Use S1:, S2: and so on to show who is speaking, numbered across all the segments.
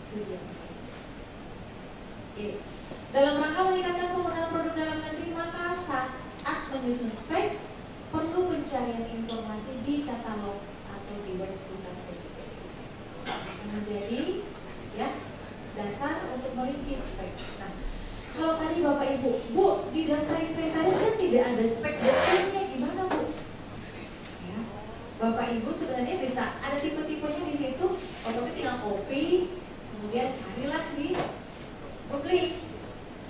S1: Itu dia. Oke. Dalam rangka meningkatkan penggunaan produk dalam negeri, maka saat menyusun spek perlu pencarian informasi di katalog atau di web pusat spek. Menjadi ya dasar untuk merinci spek. Nah, kalau tadi Bapak Ibu, Bu, di daftar inventaris kan tidak ada spek detailnya, gimana Bu? Ya, Bapak Ibu sebenarnya bisa ada tipe-tipenya di situ, otomatis tinggal copy, kemudian carilah di Google.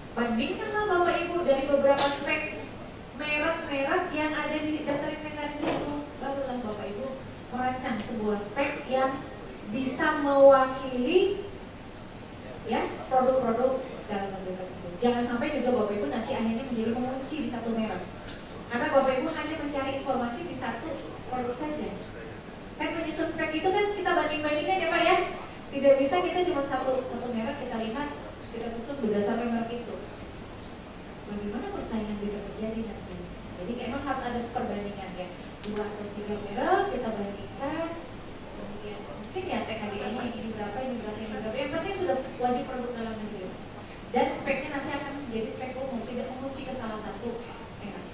S1: Bandingkanlah Bapak Ibu dari beberapa spek merek-merek yang ada di daftar inventaris itu, barulah Bapak Ibu merancang sebuah spek yang bisa mewakili ya produk-produk dalam negeri tersebut. Jangan sampai juga Bapak Ibu nanti akhirnya menjadi pengunci di satu merek, karena Bapak Ibu hanya mencari informasi di satu produk saja. Kan menyusun spek itu kan kita banding-bandingkan ya Pak ya. Tidak bisa kita cuma satu merek kita lihat, kita susun berdasarkan merek itu. Bagaimana persaingan bisa terjadi nanti? Jadi memang harus ada perbandingan ya, 2 atau 3 merek kita bandingkan, kemudian mungkin ya TKDN-nya ini berapa, ini berapa, ini berapa. Yang penting sudah wajib produk dalam negeri. Dan speknya nanti akan menjadi spek umum, tidak mengunci ke salah satu merek.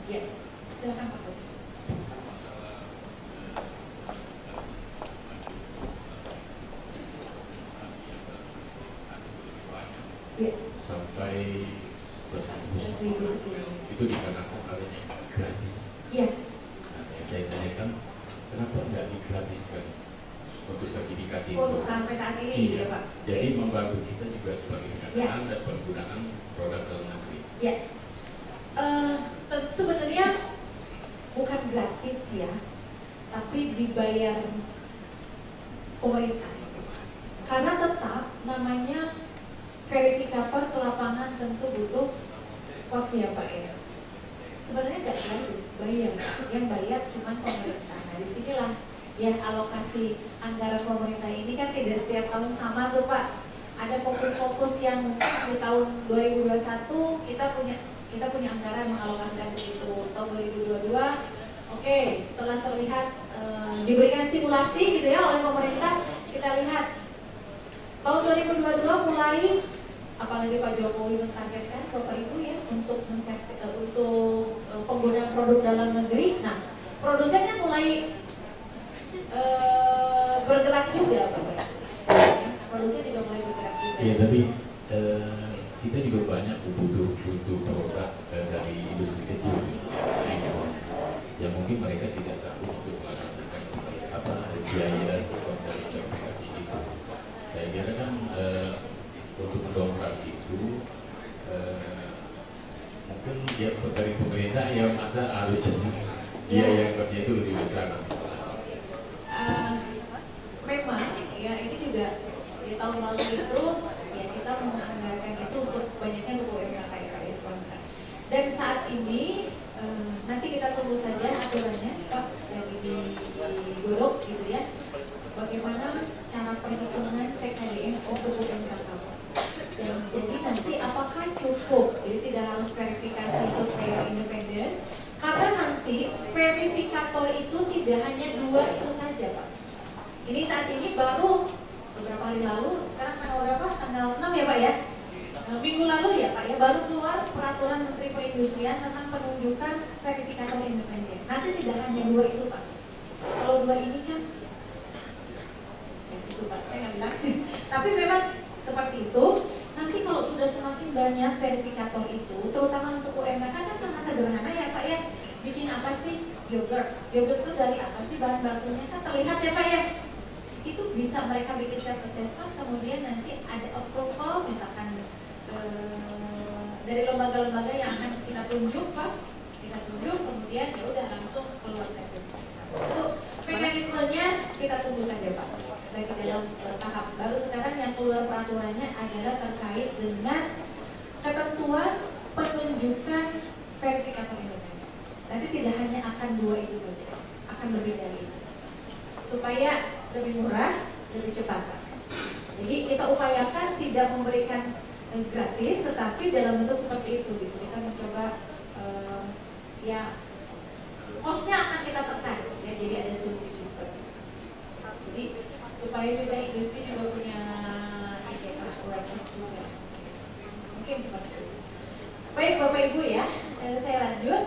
S1: Ya, silakan Pak. Ya.
S2: Sampai itu dikarenakan oleh gratis.
S1: Iya.
S2: Nah, yang saya tanyakan, kenapa nggak digratiskan untuk sertifikasi
S1: untuk sampai saat ini?
S2: Iya.
S1: Ya Pak.
S2: Jadi membantu kita juga sebagai kendaraan dan penggunaan produk dalam negeri.
S1: Ya. Sebenarnya bukan gratis ya, tapi dibayar pemerintah. Karena tetap namanya verifikator ke lapangan tentu butuh kos ya Pak ya. Sebenarnya nggak gratis, bayar. Yang bayar cuma pemerintah. Nah disinilah ya alokasi anggaran pemerintah ini kan tidak setiap tahun sama tuh Pak. Ada fokus-fokus yang di tahun 2021 kita punya anggaran mengalokasikan begitu. Tahun 2022 oke, setelah terlihat diberikan stimulasi gitu ya oleh pemerintah, kita lihat tahun 2022 mulai, apalagi Pak Jokowi mentargetkan Bapak Ibu ya untuk penggunaan produk dalam negeri. Nah, produsennya mulai bergerak juga Pak. Produsen juga mulai bergerak juga.
S2: Iya, tapi kita juga banyak butuh produk dari industri kecil yang mungkin mereka tidak sanggup untuk melakukan biaya kos dari sertifikasi itu. Saya kira kan untuk mendongkrak itu mungkin ya dari pemerintah ya masa harus biaya kosnya itu lebih besar.
S1: Memang ya ini juga di tahun lalu itu ya kita menganggarkan itu untuk banyaknya untuk UMKM ya swasta. Dan saat ini nanti kita tunggu saja aturannya Pak dari digodok gitu ya. Bagaimana cara perhitungan TKDN untuk UMKM. Dan jadi nanti apakah cukup? Jadi tidak harus verifikasi surveyor independen. Karena nanti verifikator itu tidak hanya 2 itu saja Pak. Ini saat ini baru beberapa hari lalu, sekarang tanggal berapa? Tanggal 6 ya Pak ya? Minggu lalu ya Pak ya, baru keluar peraturan Menteri Perindustrian tentang penunjukan verifikator independen. Nanti tidak hanya 2 itu Pak. Kalau 2 ini kan itu Pak, saya nggak bilang. Tapi memang seperti itu. Nanti kalau sudah semakin banyak verifikator itu, terutama untuk UMKM kan sangat sederhana ya Pak ya. Bikin apa sih? Yogurt. Yogurt itu dari apa sih bahan bakunya? Kan terlihat ya Pak ya. Itu bisa mereka bikin self assessment, kemudian nanti ada approval misalkan dari lembaga-lembaga yang akan kita tunjuk Pak. Kita tunjuk, kemudian ya udah langsung keluar sertifikat. Itu mekanismenya kita tunggu saja Pak. Lagi dalam tahap baru sekarang yang keluar peraturannya adalah terkait dengan ketentuan penunjukan verifikator independen. Nanti tidak hanya akan 2 itu saja, akan lebih dari itu supaya lebih murah, lebih cepat. Jadi kita upayakan tidak memberikan gratis, tetapi dalam bentuk seperti itu. Gitu. Kita mencoba ya kosnya akan kita tekan. Ya, jadi ada solusi seperti itu. Jadi supaya supaya juga industri juga punya awareness juga. Mungkin seperti itu. Baik Bapak Ibu ya, saya lanjut.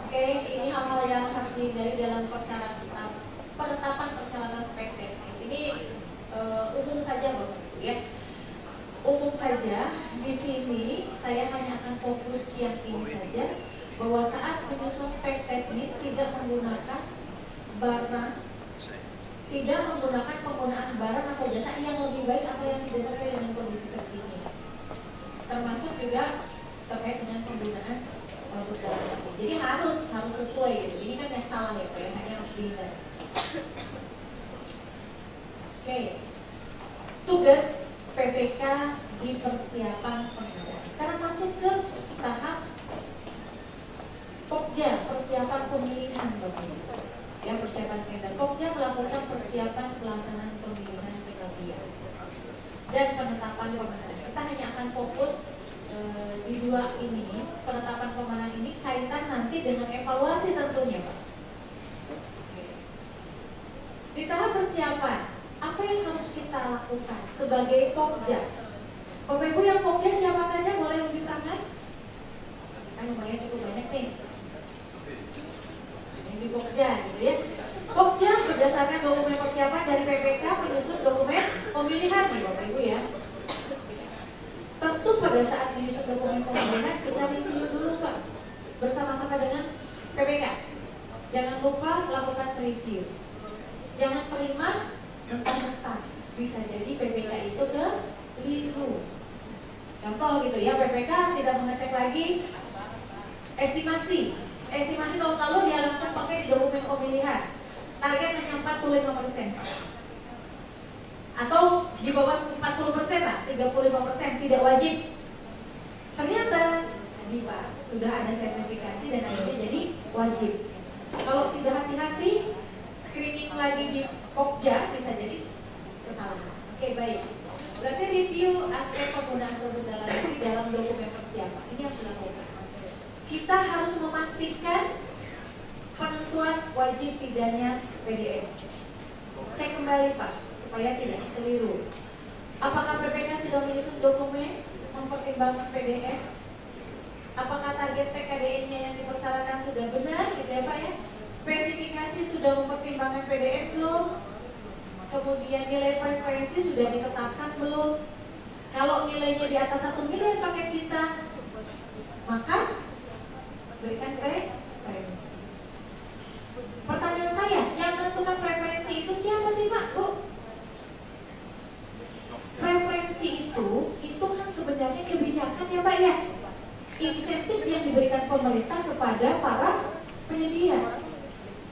S1: Oke, ini hal-hal yang harus dihindari dalam persyaratan penetapan persyaratan spek teknis. Ini umum saja Bapak Ibu ya. Umum saja, di sini saya hanya akan fokus yang ini saja, bahwa saat menyusun spek teknis tidak menggunakan barang, tidak menggunakan penggunaan barang atau jasa yang lebih baik atau yang tidak sesuai dengan kondisi terkini. Termasuk juga terkait dengan penggunaan produk dalam negeri. Jadi harus sesuai gitu. Ini kan yang salah ya, Pak, hanya harus dihindari. Oke. Tugas PPK di persiapan pengadaan. Sekarang masuk ke tahap Pokja, persiapan pemilihan Bapak Ibu. Ya, persiapan tender. Pokja melakukan persiapan pelaksanaan pemilihan pengadaan dan penetapan pemenang. Kita hanya akan fokus di dua ini, penetapan pemenang ini kaitan nanti dengan evaluasi tentunya Pak. Di tahap persiapan, apa yang harus kita lakukan sebagai Pokja? Bapak Ibu yang Pokja siapa saja boleh unjuk tangan? Kan lumayan cukup banyak nih. Ini di Pokja gitu ya. Pokja berdasarkan dokumen persiapan dari PPK menyusun dokumen pemilihan nih Bapak Ibu ya. Tentu pada saat menyusun dokumen pemilihan kita review dulu Pak bersama-sama dengan PPK. Jangan lupa lakukan review. Jangan terima mentah-mentah. Bisa jadi PPK itu keliru. Contoh gitu ya, PPK tidak mengecek lagi estimasi. Estimasi tahun lalu dia langsung pakai di dokumen pemilihan. Target hanya 45%. Atau di bawah 40% lah, 35%, tidak wajib. Ternyata tadi Pak sudah ada sertifikasi dan akhirnya jadi wajib. Kalau tidak hati-hati, screening lagi di Pokja bisa jadi kesalahan. Oke, baik. Berarti review aspek penggunaan produk dalam negeri dalam dokumen persiapan ini harus dilakukan. Kita harus memastikan penentuan wajib pidana PDN. Cek kembali Pak supaya tidak keliru. Apakah PPK sudah menyusun dokumen mempertimbangkan PDN? Apakah target PKDN-nya yang dipersyaratkan sudah benar gitu ya Pak ya? Spesifikasi sudah mempertimbangkan PDN belum? Kemudian nilai preferensi sudah ditetapkan belum? Kalau nilainya di atas 1 miliar paket kita, maka berikan preferensi. Pertanyaan saya, yang menentukan preferensi itu siapa sih Pak, Bu? Preferensi itu kan sebenarnya kebijakan ya Pak ya. Insentif yang diberikan pemerintah kepada para penyedia.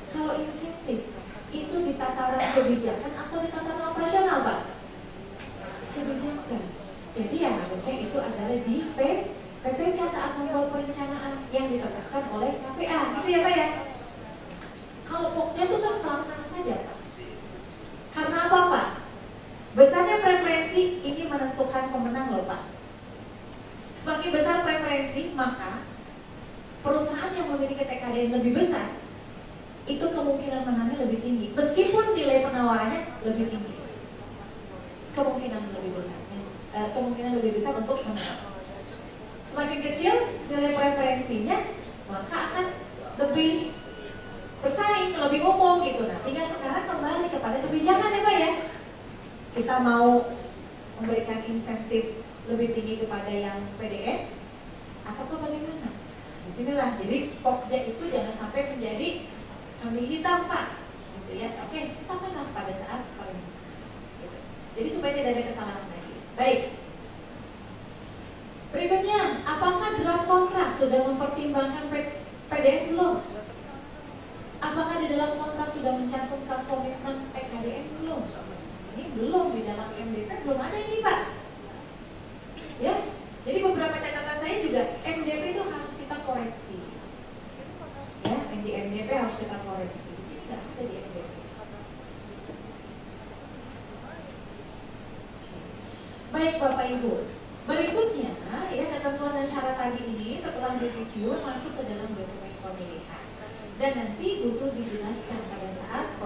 S1: Kalau insentif itu di tataran kebijakan atau di tataran operasional Pak? Kebijakan. Jadi ya harusnya itu adalah di PPK saat membuat perencanaan yang ditetapkan oleh KPA, gitu ya Pak ya? Kalau Pokja itu kan pelaksana saja Pak. Karena apa Pak? Besarnya preferensi ini menentukan pemenang loh Pak. Semakin besar preferensi, maka perusahaan yang memiliki TKDN lebih besar itu kemungkinan menangnya lebih tinggi, meskipun nilai penawarannya lebih tinggi. Kemungkinan lebih besar untuk menang. Semakin kecil nilai preferensinya, maka akan lebih bersaing, lebih umum gitu. Nah, tinggal sekarang kembali kepada kebijakan ya Pak ya. Kita mau memberikan insentif lebih tinggi kepada yang PDN atau bagaimana? Disinilah, jadi Pokja itu jangan sampai menjadi kambing hitam Pak, gitu ya. Oke, tetapkanlah pada saat paling gitu. Jadi supaya tidak ada kesalahan lagi. Baik. Berikutnya, apakah draft kontrak sudah mempertimbangkan PDN belum? Apakah di dalam kontrak sudah mencantumkan komitmen PKDN belum? Ini belum, di dalam MDP belum ada ini Pak. Ya, jadi beberapa catatan saya juga MDP itu harus kita koreksi. Ya, di MDP harus kita koreksi. Di sini nggak ada di MDP. Baik Bapak Ibu, berikutnya ya ketentuan dan syarat tadi ini setelah direview masuk ke dalam dokumen pemilihan dan nanti butuh dijelaskan pada saat